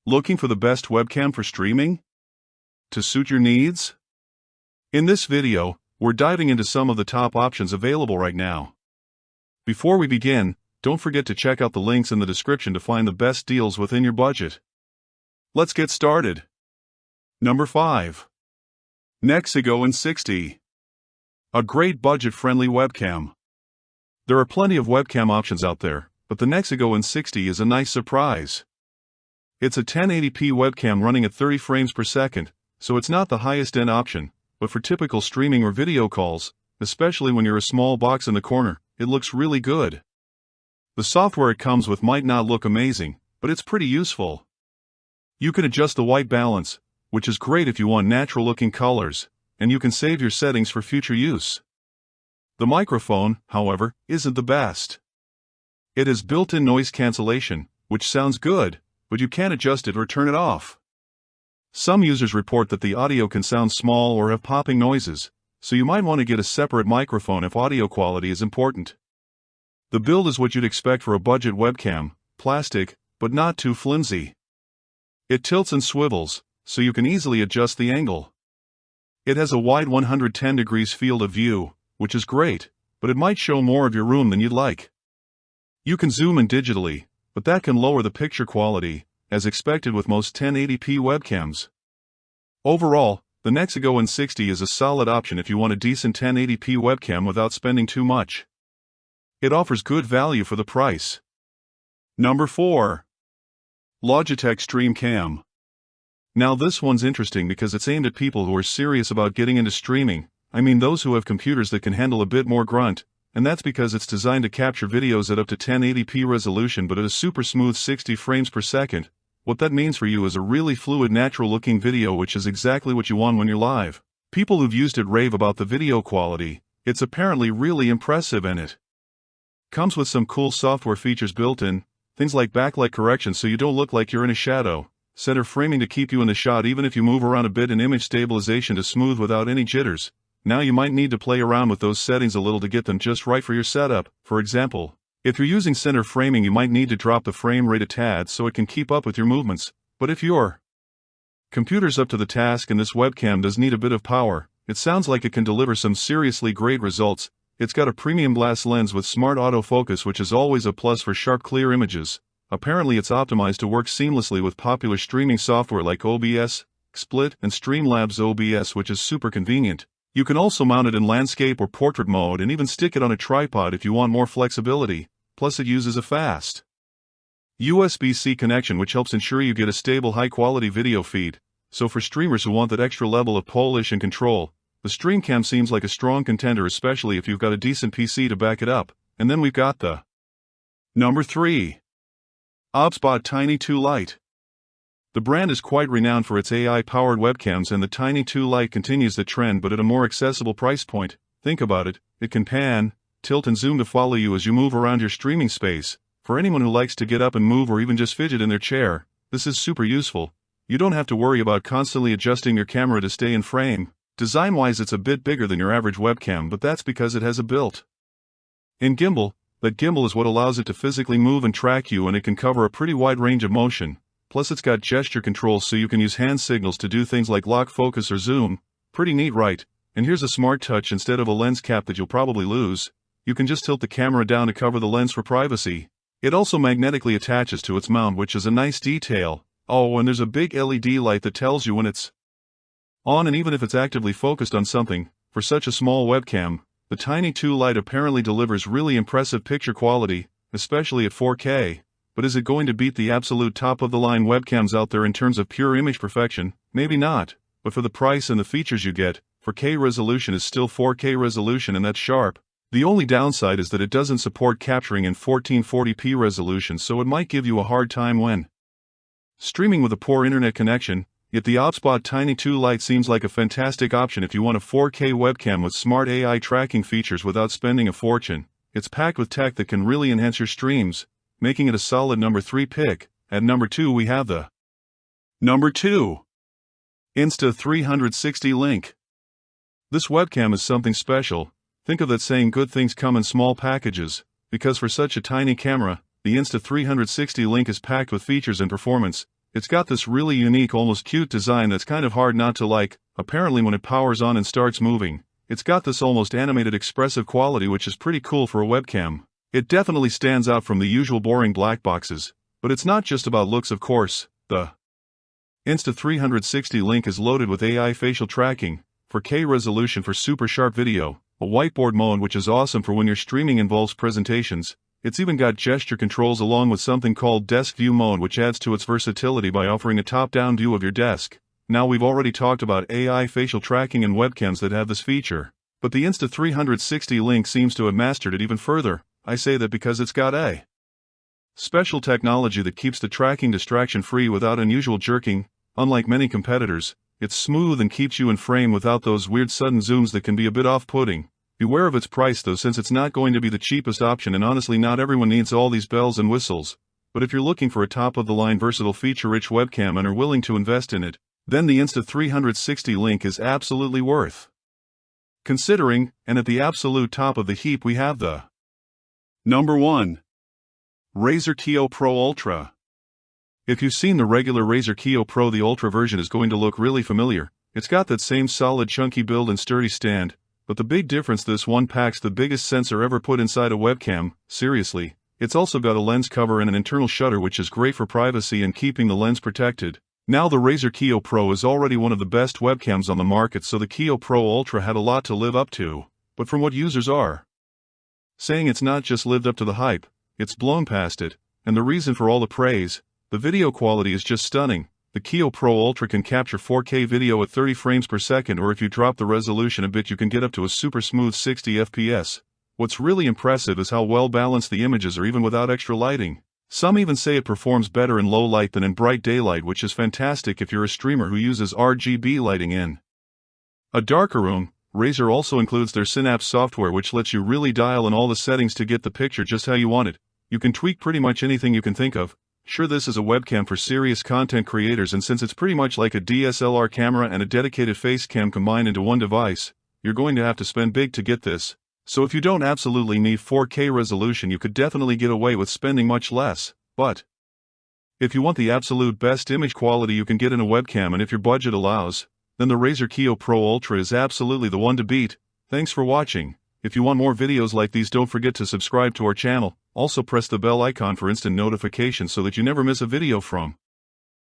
Looking for the best webcam for streaming? To suit your needs? In this video, we're diving into some of the top options available right now. Before we begin, don't forget to check out the links in the description to find the best deals within your budget. Let's get started. Number 5. Nexigo N60. A great budget-friendly webcam. There are plenty of webcam options out there, but the Nexigo N60 is a nice surprise. It's a 1080p webcam running at 30 frames per second, so it's not the highest-end option, but for typical streaming or video calls, especially when you're a small box in the corner, it looks really good. The software it comes with might not look amazing, but it's pretty useful. You can adjust the white balance, which is great if you want natural-looking colors, and you can save your settings for future use. The microphone, however, isn't the best. It has built-in noise cancellation, which sounds good, but you can't adjust it or turn it off. Some users report that the audio can sound small or have popping noises, so you might want to get a separate microphone if audio quality is important. The build is what you'd expect for a budget webcam, plastic, but not too flimsy. It tilts and swivels, so you can easily adjust the angle. It has a wide 110 degrees field of view, which is great, but it might show more of your room than you'd like. You can zoom in digitally, but that can lower the picture quality, as expected with most 1080p webcams. Overall, the Nexigo N60 is a solid option if you want a decent 1080p webcam without spending too much. It offers good value for the price. Number 4. Logitech Stream Cam. Now this one's interesting because it's aimed at people who are serious about getting into streaming. I mean those who have computers that can handle a bit more grunt, and that's because it's designed to capture videos at up to 1080p resolution but at a super smooth 60 frames per second. What that means for you is a really fluid, natural-looking video, which is exactly what you want when you're live. People who've used it rave about the video quality. It's apparently really impressive, and it comes with some cool software features built in, things like backlight correction so you don't look like you're in a shadow, center framing to keep you in the shot even if you move around a bit, and image stabilization to smooth without any jitters. Now you might need to play around with those settings a little to get them just right for your setup. For example, if you're using center framing, you might need to drop the frame rate a tad so it can keep up with your movements. But if your computer's up to the task and this webcam does need a bit of power, it sounds like it can deliver some seriously great results. It's got a premium glass lens with smart autofocus, which is always a plus for sharp, clear images. Apparently it's optimized to work seamlessly with popular streaming software like OBS, XSplit, and Streamlabs OBS, which is super convenient. You can also mount it in landscape or portrait mode and even stick it on a tripod if you want more flexibility, plus it uses a fast USB-C connection, which helps ensure you get a stable, high-quality video feed. So for streamers who want that extra level of polish and control, the Stream Cam seems like a strong contender, especially if you've got a decent PC to back it up. And then we've got the Number 3. Obsbott Tiny 2 Lite. The brand is quite renowned for its AI-powered webcams, and the Tiny 2 Lite continues the trend but at a more accessible price point. Think about it, it can pan, tilt and zoom to follow you as you move around your streaming space. For anyone who likes to get up and move or even just fidget in their chair, this is super useful. You don't have to worry about constantly adjusting your camera to stay in frame. Design-wise it's a bit bigger than your average webcam, but that's because it has a built-in gimbal. That gimbal is what allows it to physically move and track you, and it can cover a pretty wide range of motion. Plus it's got gesture controls so you can use hand signals to do things like lock focus or zoom. Pretty neat, right? And here's a smart touch: instead of a lens cap that you'll probably lose, you can just tilt the camera down to cover the lens for privacy. It also magnetically attaches to its mount, which is a nice detail. Oh, and there's a big LED light that tells you when it's on, and even if it's actively focused on something. For such a small webcam, the Tiny 2 Lite apparently delivers really impressive picture quality, especially at 4K. But is it going to beat the absolute top-of-the-line webcams out there in terms of pure image perfection? Maybe not, but for the price and the features you get, 4K resolution is still 4K resolution, and that's sharp. The only downside is that it doesn't support capturing in 1440p resolution, so it might give you a hard time when streaming with a poor internet connection. Yet the Obsbott Tiny 2 Lite seems like a fantastic option if you want a 4K webcam with smart AI tracking features without spending a fortune. It's packed with tech that can really enhance your streams, making it a solid number 3 pick. At number 2 we have the Number 2. Insta 360 Link. This webcam is something special. Think of that saying, good things come in small packages, because for such a tiny camera, the Insta 360 Link is packed with features and performance. It's got this really unique, almost cute design that's kind of hard not to like. Apparently when it powers on and starts moving, it's got this almost animated expressive quality which is pretty cool for a webcam. It definitely stands out from the usual boring black boxes. But it's not just about looks, of course. The Insta360 link is loaded with AI facial tracking, 4K resolution for super sharp video, a whiteboard mode which is awesome for when your streaming involves presentations. It's even got gesture controls along with something called desk view mode which adds to its versatility by offering a top-down view of your desk. Now we've already talked about AI facial tracking and webcams that have this feature, but the Insta360 link seems to have mastered it even further. I say that because it's got a special technology that keeps the tracking distraction-free without unusual jerking. Unlike many competitors, it's smooth and keeps you in frame without those weird sudden zooms that can be a bit off-putting. Beware of its price though, since it's not going to be the cheapest option, and honestly not everyone needs all these bells and whistles. But if you're looking for a top-of-the-line versatile feature-rich webcam and are willing to invest in it, then the Insta360 link is absolutely worth considering. And at the absolute top of the heap we have the Number 1. Razer Kio Pro Ultra. If you've seen the regular Razer Kio Pro, the Ultra version is going to look really familiar. It's got that same solid chunky build and sturdy stand, but the big difference, this one packs the biggest sensor ever put inside a webcam. Seriously, it's also got a lens cover and an internal shutter which is great for privacy and keeping the lens protected. Now the Razer Kio Pro is already one of the best webcams on the market, so the Kio Pro Ultra had a lot to live up to. But from what users are saying, it's not just lived up to the hype, it's blown past it. And the reason for all the praise: the video quality is just stunning. The Kio Pro Ultra can capture 4K video at 30 frames per second, or if you drop the resolution a bit you can get up to a super smooth 60 FPS. What's really impressive is how well balanced the images are even without extra lighting. Some even say it performs better in low light than in bright daylight, which is fantastic if you're a streamer who uses RGB lighting in a darker room. Razer also includes their Synapse software which lets you really dial in all the settings to get the picture just how you want it. You can tweak pretty much anything you can think of. Sure, this is a webcam for serious content creators, and since it's pretty much like a DSLR camera and a dedicated face cam combined into one device, you're going to have to spend big to get this. So if you don't absolutely need 4K resolution, you could definitely get away with spending much less. But if you want the absolute best image quality you can get in a webcam, and if your budget allows, then the Razer Kio Pro Ultra is absolutely the one to beat. Thanks for watching. If you want more videos like these, don't forget to subscribe to our channel. Also press the bell icon for instant notifications so that you never miss a video from